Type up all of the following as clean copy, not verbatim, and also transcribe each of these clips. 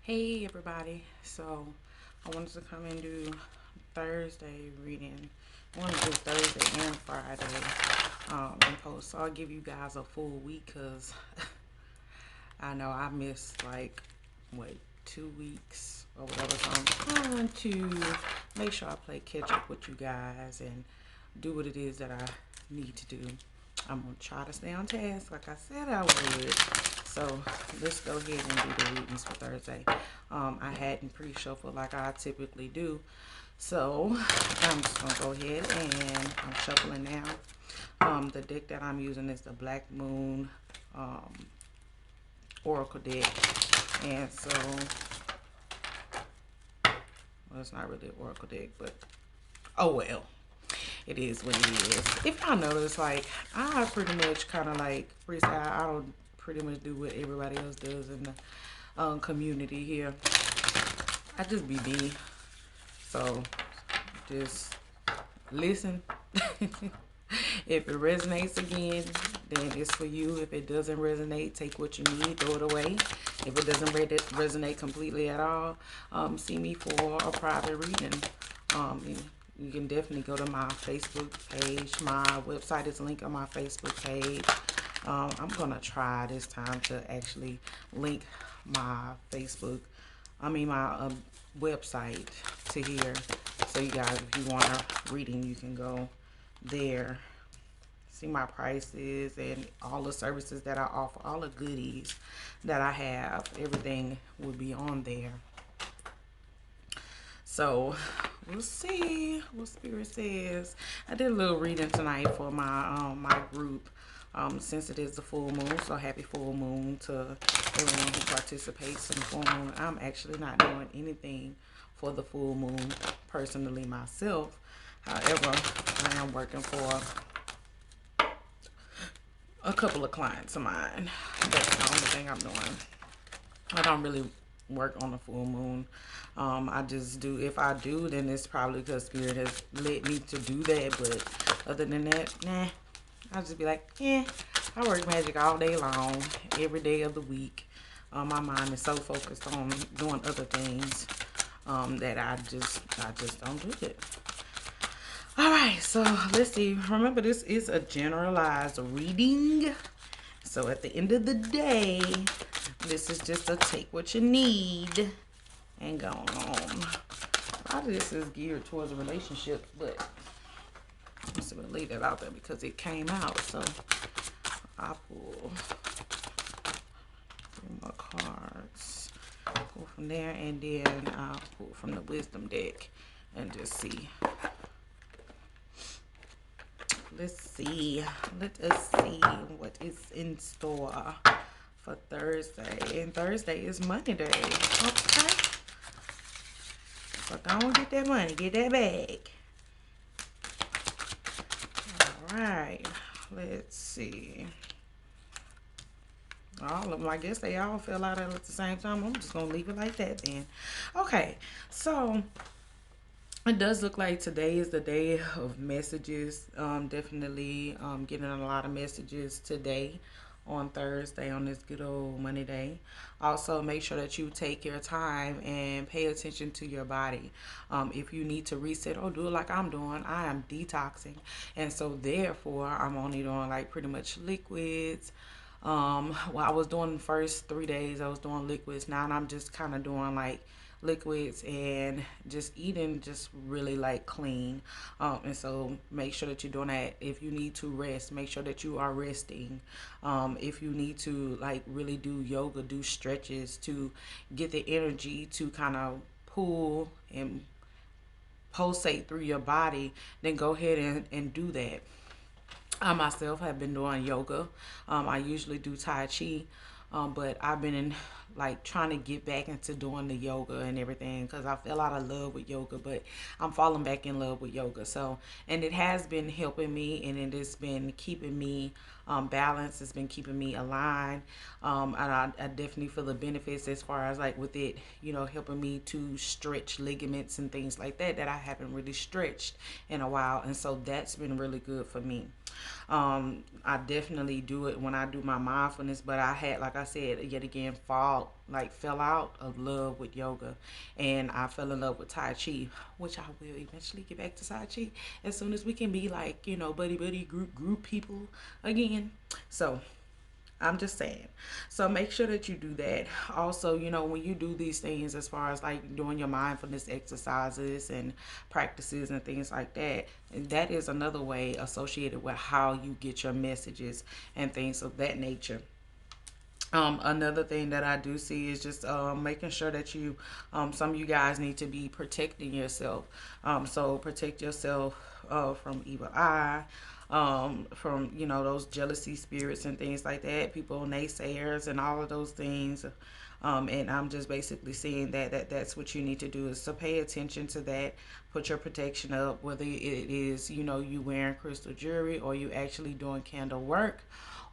Hey everybody, so I wanted to come and do Thursday reading. I want to do Thursday and Friday and post. So I'll give you guys a full week because I know I missed like, what, 2 weeks or whatever. So I'm trying to make sure I play catch up with you guys and do what it is that I need to do. I'm going to try to stay on task like I said I would. So let's go ahead and do the readings for Thursday. I hadn't pre-shuffled like I typically do. So I'm just going to go ahead and I'm shuffling now. The deck that I'm using is the Black Moon Oracle deck. And so, well, it's not really an Oracle deck, but oh well. It is what it is. If y'all notice, like, I pretty much kind of like freestyle. I don't pretty much do what everybody else does in the community here. I just be me. So just listen. If it resonates again, then it's for you. If it doesn't resonate, take what you need, throw it away. If it doesn't resonate completely at all, see me for a private reading. You can definitely go to my Facebook page. My website is linked on my Facebook page. I'm going to try this time to actually link my my website to here. So you guys, if you want a reading, you can go there. See my prices and all the services that I offer, all the goodies that I have. Everything will be on there. So we'll see what Spirit says. I did a little reading tonight for my group. Since it is the full moon, so happy full moon to everyone who participates in the full moon. I'm actually not doing anything for the full moon personally myself. However, I am working for a couple of clients of mine. That's the only thing I'm doing. I don't really work on the full moon. I just do, if I do, then it's probably because Spirit has led me to do that. But other than that, nah. I'll just be like, I work magic all day long, every day of the week. My mind is so focused on doing other things that I just don't do it. All right, so let's see. Remember, this is a generalized reading. So at the end of the day, this is just a take what you need and go on. A lot of this is geared towards a relationship, but I'm just going to leave that out there because it came out. So I'll pull 3 more cards. Pull from there, and then I'll pull from the Wisdom deck and just see. Let's see. Let us see what is in store for Thursday. And Thursday is money day. Okay. So go and get that money. Get that bag. Alright. Let's see. All of them, I guess they all fell out at the same time. I'm just going to leave it like that then. Okay. So it does look like today is the day of messages. Definitely getting a lot of messages today on Thursday on this good old Monday day. Also, make sure that you take your time and pay attention to your body. If you need to reset or do it like I'm doing, I am detoxing. And so therefore, I'm only doing like pretty much liquids. Well, I was doing the first 3 days, I was doing liquids. Now I'm just kind of doing like liquids and just eating just really like clean. And so make sure that you're doing that. If you need to rest, make sure that you are resting. If you need to like really do yoga, do stretches to get the energy to kind of pull and pulsate through your body, then go ahead and do that. I myself have been doing yoga. I usually do Tai Chi, but I've been in like trying to get back into doing the yoga and everything because I fell out of love with yoga, but I'm falling back in love with yoga. So, and it has been helping me and it has been keeping me balance. It's been keeping me aligned. And I definitely feel the benefits as far as like with it, helping me to stretch ligaments and things like that that I haven't really stretched in a while. And so that's been really good for me. I definitely do it when I do my mindfulness, but I had, like I said, yet again, fell out of love with yoga, and I fell in love with Tai Chi, which I will eventually get back to Tai Chi as soon as we can be like, buddy buddy group people again. So I'm just saying. So make sure that you do that. Also, when you do these things as far as like doing your mindfulness exercises and practices and things like that, and that is another way associated with how you get your messages and things of that nature. Another thing that I do see is just making sure that some of you guys need to be protecting yourself. So protect yourself from evil eye, from those jealousy spirits and things like that. People naysayers and all of those things. And I'm just basically saying that's what you need to do is to pay attention to that. Put your protection up, whether it is you wearing crystal jewelry or you actually doing candle work,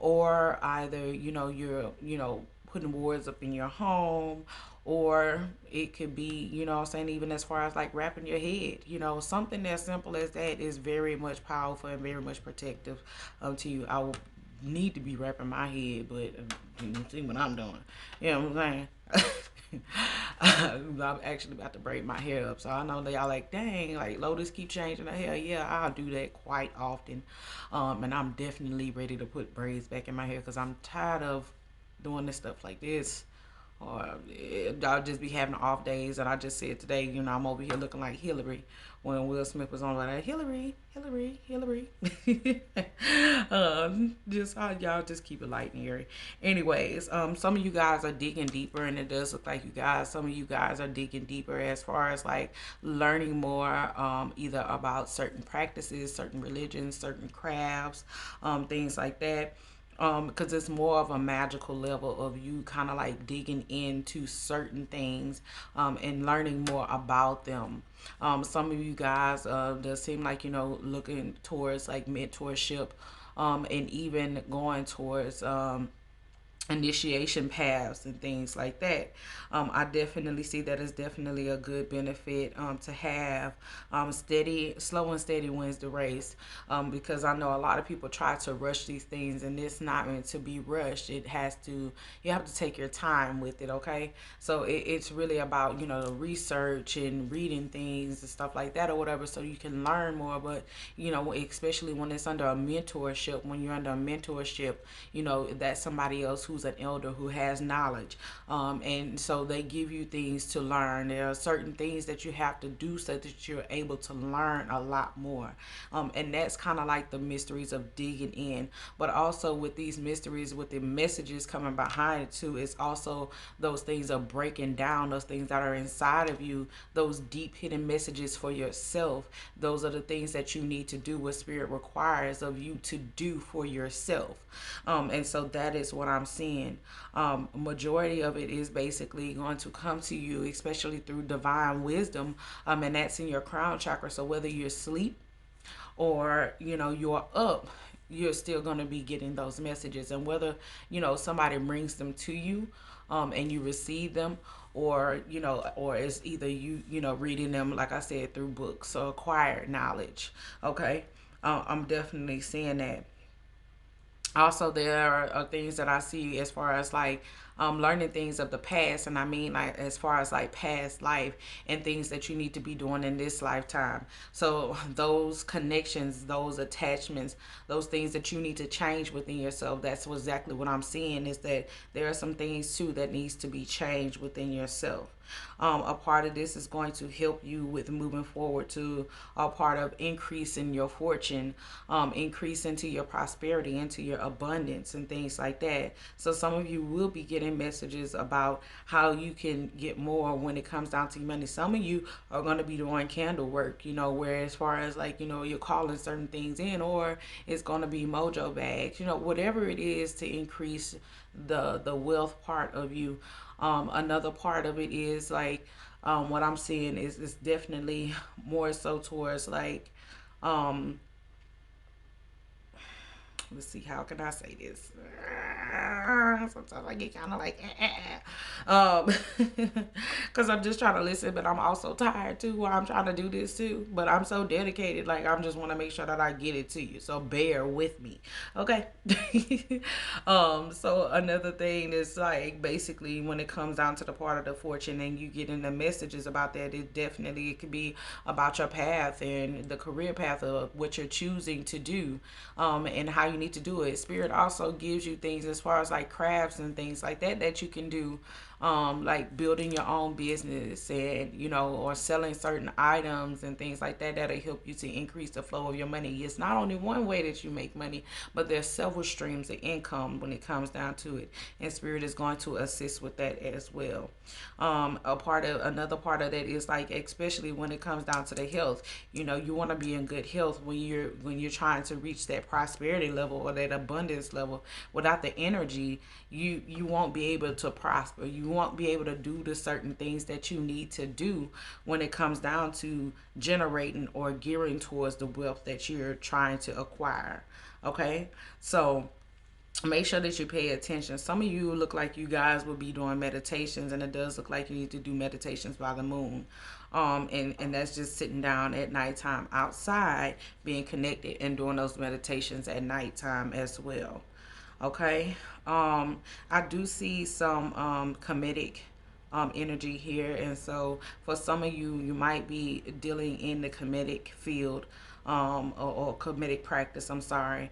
or either you're putting wards up in your home, or it could be I'm saying, even as far as like wrapping your head, something as simple as that is very much powerful and very much protective to you. I will need to be wrapping my head, but you see what I'm doing. You know what I'm saying? I'm actually about to braid my hair up, so I know that y'all like, dang, like Lotus keep changing her hair. Yeah, I'll do that quite often, and I'm definitely ready to put braids back in my hair because I'm tired of doing this stuff like this. Or I'll just be having off days, and I just said today, I'm over here looking like Hillary when Will Smith was on like Hillary, Hillary, Hillary. Just how y'all just keep it light and airy. Anyways, some of you guys are digging deeper, and it does look like some of you guys are digging deeper as far as like learning more, either about certain practices, certain religions, certain crafts, things like that, because it's more of a magical level of you kind of like digging into certain things, and learning more about them. Some of you guys does seem like looking towards like mentorship, and even going towards initiation paths and things like that. I definitely see that as definitely a good benefit, to have steady, slow and steady wins the race, because I know a lot of people try to rush these things, and it's not meant to be rushed. You have to take your time with it, okay? So it's really about, the research and reading things and stuff like that or whatever, so you can learn more. But, especially when it's under a mentorship, when you're under a mentorship, that's somebody else who's an elder who has knowledge, and so they give you things to learn. There are certain things that you have to do so that you're able to learn a lot more, and that's kind of like the mysteries of digging in. But also with these mysteries, with the messages coming behind it too, it's also those things of breaking down those things that are inside of you, those deep hidden messages for yourself. Those are the things that you need to do, what spirit requires of you to do for yourself. And so that is what I'm seeing. Majority of it is basically going to come to you, especially through divine wisdom, and that's in your crown chakra. So whether you're asleep or you're up, you're still going to be getting those messages. And whether somebody brings them to you, and you receive them, or it's either reading them, like I said, through books or acquired knowledge. Okay. I'm definitely seeing that. Also, there are things that I see as far as like learning things of the past, and I mean like as far as like past life and things that you need to be doing in this lifetime. So those connections, those attachments, those things that you need to change within yourself, that's exactly what I'm seeing, is that there are some things too that needs to be changed within yourself. A part of this is going to help you with moving forward to a part of increasing your fortune, increase into your prosperity, into your abundance, and things like that. So some of you will be getting messages about how you can get more when it comes down to money. Some of you are going to be doing candle work, where as far as like, you're calling certain things in, or it's going to be mojo bags, whatever it is to increase the wealth part of you. Another part of it is like, what I'm seeing is definitely more so towards like, let's see, how can I say this? Sometimes I get kind of like, because I'm just trying to listen, but I'm also tired too. While I'm trying to do this too, but I'm so dedicated. Like I'm just want to make sure that I get it to you. So bear with me, okay? So another thing is like basically when it comes down to the part of the fortune and you get in the messages about that, it could be about your path and the career path of what you're choosing to do, and how you need to do it. Spirit also gives you things as far as like crafts and things like that that you can do, like building your own business and or selling certain items and things like that that'll help you to increase the flow of your money. It's not only one way that you make money, but there's several streams of income when it comes down to it, and Spirit is going to assist with that as well. Another part of that is like, especially when it comes down to the health, you want to be in good health when you're trying to reach that prosperity level or that abundance level. Without the energy, you won't be able to prosper. You won't be able to do the certain things that you need to do when it comes down to generating or gearing towards the wealth that you're trying to acquire. Okay, so make sure that you pay attention. Some of you look like you guys will be doing meditations, and it does look like you need to do meditations by the moon. And that's just sitting down at nighttime outside, being connected and doing those meditations at nighttime as well. Okay. I do see some comedic energy here, and so for some of you, you might be dealing in the comedic field, or comedic practice. I'm sorry.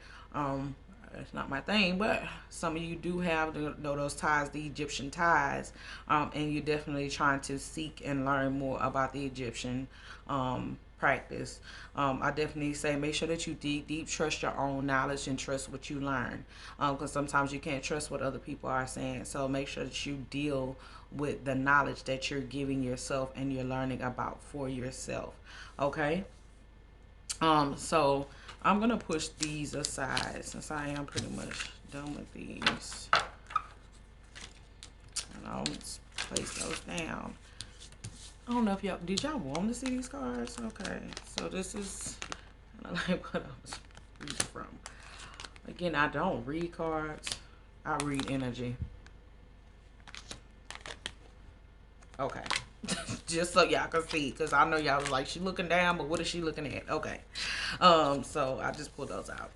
It's not my thing, but some of you do have those ties, the Egyptian ties, and you're definitely trying to seek and learn more about the Egyptian practice. I definitely say make sure that you deep trust your own knowledge and trust what you learn, because sometimes you can't trust what other people are saying. So make sure that you deal with the knowledge that you're giving yourself and you're learning about for yourself. Okay. So I'm gonna push these aside since I am pretty much done with these. And I'll place those down. I don't know if y'all want to see these cards? Okay, so this is kind of like what I was reading from. Again, I don't read cards. I read energy. Okay. Just so y'all can see, because I know y'all was like, she looking down, but what is she looking at? Okay. So I just pulled those out.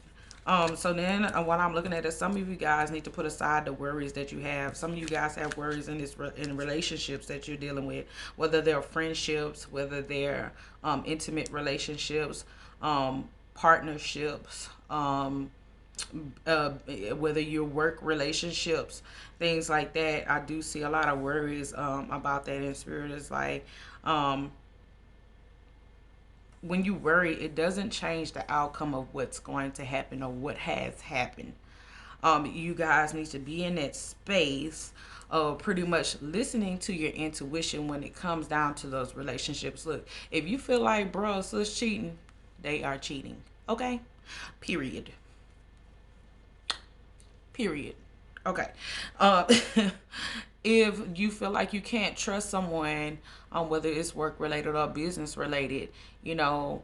So then what I'm looking at is some of you guys need to put aside the worries that you have. Some of you guys have worries in relationships that you're dealing with, whether they're friendships, whether they're intimate relationships, partnerships, whether your work relationships, things like that. I do see a lot of worries about that in Spirit. Is like, when you worry, it doesn't change the outcome of what's going to happen or what has happened. You guys need to be in that space of pretty much listening to your intuition when it comes down to those relationships. Look, if you feel like bro, sis cheating, they are cheating. Okay? Period. Period. Okay. Uh, if you feel like you can't trust someone, whether it's work related or business related, you know,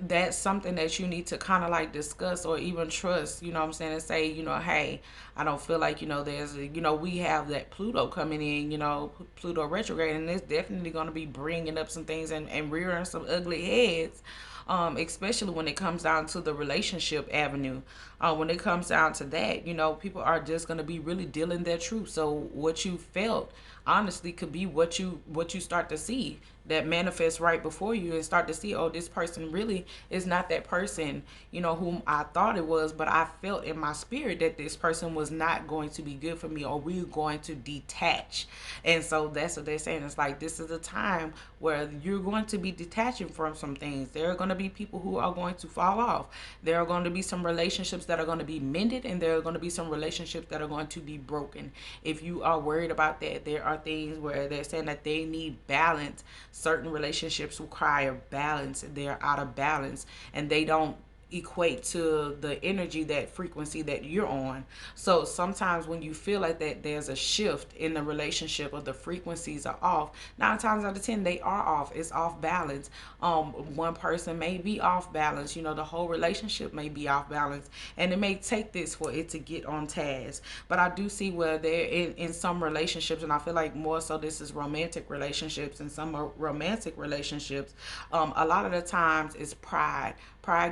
that's something that you need to kind of like discuss or even trust, you know what I'm saying, and say, hey, I don't feel like, we have that Pluto coming in, Pluto retrograde, and it's definitely going to be bringing up some things and rearing some ugly heads, especially when it comes down to the relationship avenue. When it comes down to that, people are just going to be really dealing their truth. So what you felt honestly could be what you start to see that manifests right before you, and start to see, oh, this person really is not that person, whom I thought it was, but I felt in my spirit that this person was not going to be good for me, or we're going to detach. And so that's what they're saying. It's like, this is a time where you're going to be detaching from some things. There are going to be people who are going to fall off. There are going to be some relationships that are going to be mended, and there are going to be some relationships that are going to be broken. If you are worried about that, there are things where they're saying that they need balance. Certain relationships require balance. They're out of balance, and they don't equate to the energy, that frequency that you're on. So sometimes when you feel like that there's a shift in the relationship, or the frequencies are off, 9 times out of 10 they are off. It's off balance. One person may be off balance, the whole relationship may be off balance, and it may take this for it to get on task. But I do see where they're in some relationships, and I feel like more so this is romantic relationships, and some romantic relationships, a lot of the times it's pride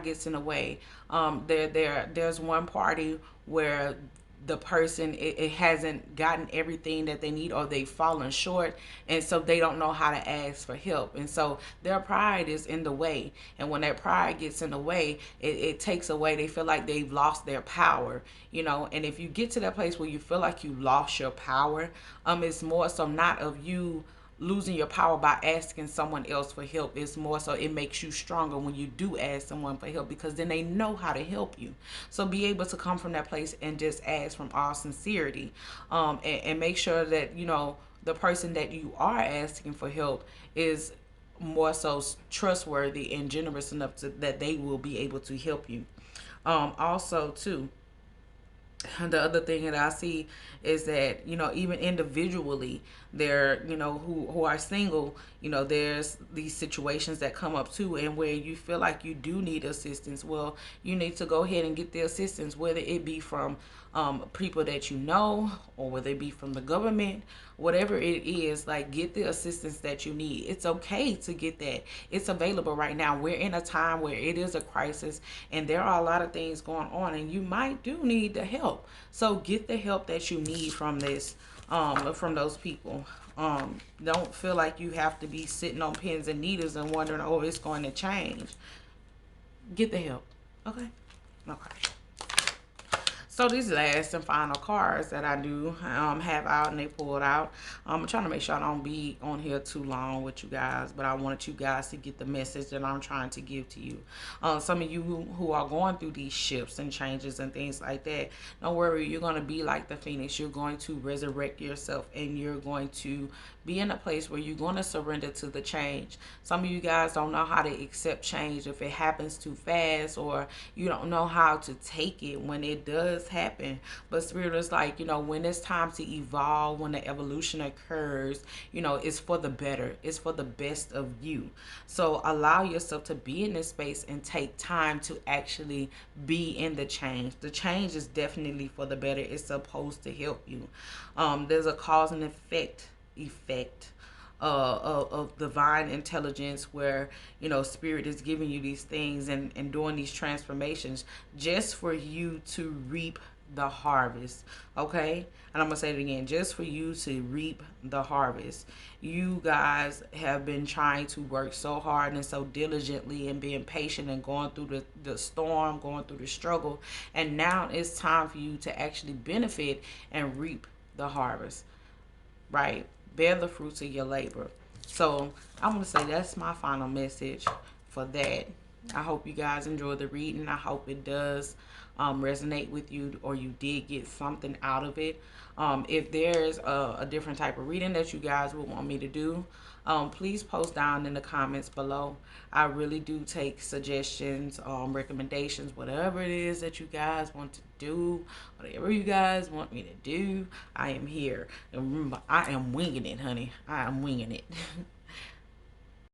gets in the way. There's one party where the person, it hasn't gotten everything that they need, or they've fallen short, and so they don't know how to ask for help, and so their pride is in the way. And when that pride gets in the way, it takes away, they feel like they've lost their power. And if you get to that place where you feel like you lost your power, it's more so not of you losing your power by asking someone else for help. It's more so it makes you stronger when you do ask someone for help, because then they know how to help you. So be able to come from that place and just ask from all sincerity, and make sure that the person that you are asking for help is more so trustworthy and generous enough that they will be able to help you. Also too, the other thing that I see is that even individually, there who are single, there's these situations that come up too, and where you feel like you do need assistance. Well, you need to go ahead and get the assistance, whether it be from people that or whether it be from the government, whatever it is. Like, get the assistance that you need. It's okay to get that. It's available right now. We're in a time where it is a crisis, and there are a lot of things going on, and you might do need the help. So get the help that you need from this, from those people. Don't feel like you have to be sitting on pins and needles and wondering, oh, it's going to change. Get the help. Okay. Okay. So these last and final cards that I do have out, and they pulled out. I'm trying to make sure I don't be on here too long with you guys, but I wanted you guys to get the message that I'm trying to give to you. Some of you who are going through these shifts and changes and things like that, don't worry, you're going to be like the phoenix. You're going to resurrect yourself, and you're going to be in a place where you're going to surrender to the change. Some of you guys don't know how to accept change if it happens too fast, or you don't know how to take it when it does happen. But Spirit is like, when it's time to evolve, when the evolution occurs, it's for the better. It's for the best of you. So allow yourself to be in this space and take time to actually be in the change. The change is definitely for the better. It's supposed to help you. There's a cause and effect of divine intelligence, where spirit is giving you these things and doing these transformations just for you to reap the harvest. Okay, and I'm gonna say it again, just for you to reap the harvest. You guys have been trying to work so hard and so diligently, and being patient, and going through the storm, going through the struggle, and now it's time for you to actually benefit and reap the harvest, right? Bear the fruits of your labor. So I'm going to say that's my final message for that. I hope you guys enjoy the reading. I hope it does resonate with you, or you did get something out of it. If there's a different type of reading that you guys would want me to do, please post down in the comments below. I really do take suggestions, recommendations, whatever it is that you guys want to do, whatever you guys want me to do, I am here. And remember, I am winging it, honey. I am winging it.